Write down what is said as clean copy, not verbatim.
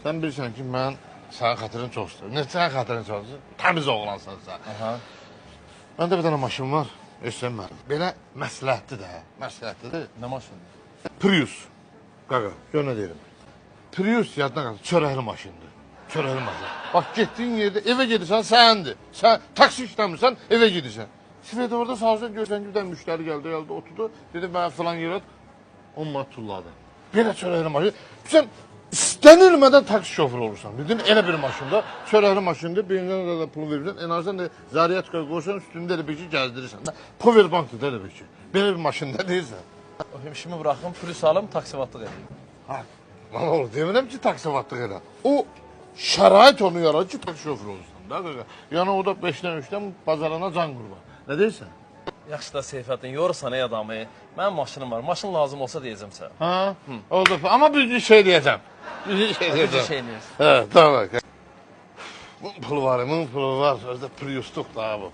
Sən bilirsən ki, mən sənin xatirini çox istəyirəm. Nə sənin xatirini çox istəyirəm? Təmiz oğlansan sən. Aha. Məndə bir dənə maşın var, eşsən mənim. Belə məsləhətdir də, məsləhətdir. Nə maşındır? Prius. Qaqa, gör nə deyirəm. Prius yadına qalır, çörəkli maşındır. Çörəkli maşın. Bax, getdiyin yerdə evə gedirsən, səndir. Sən taksi işləmirsən, evə gedirsən. Sifədə orada sağ görsən ki, bir dənə müştəri gəldi, oturdu. Dedi, mən filan yerə 10 manat tulladı. Belə çörəkli maşın. Sən istənilmədən taksi şoförü olursan. Bildin, elə bir maşında, çörəkli maşındır, birindən də pul verirsən, enerjiden də zariyatqaya qoysan, üstündə elə bir şey gəzdirirsən. Powerbankdır da elə bir şey. Belə bir maşında deyirsən. İşimi bıraxım, plus alım, taksivatlıq edeyim. Ha, lan oğlum, demirəm ki, taksivatlıq elə. O şərait onu yaradır ki, taksi şoförü olursan da, qaqa. Yəni o da 5-dən 3-dən bazarana can qurban. Nə deyirsən? Yaxşı da Seyfəddin, yorursan ey adamı. Mənim maşınım var, maşın lazım olsa deyəcəm sənə. Ha, oldu. Amma bir şey deyəcəm. Bir şey Bir deyəcəm. şey deyirsən. Hə, tamam. Bunun pulu var, Priusluq da bu.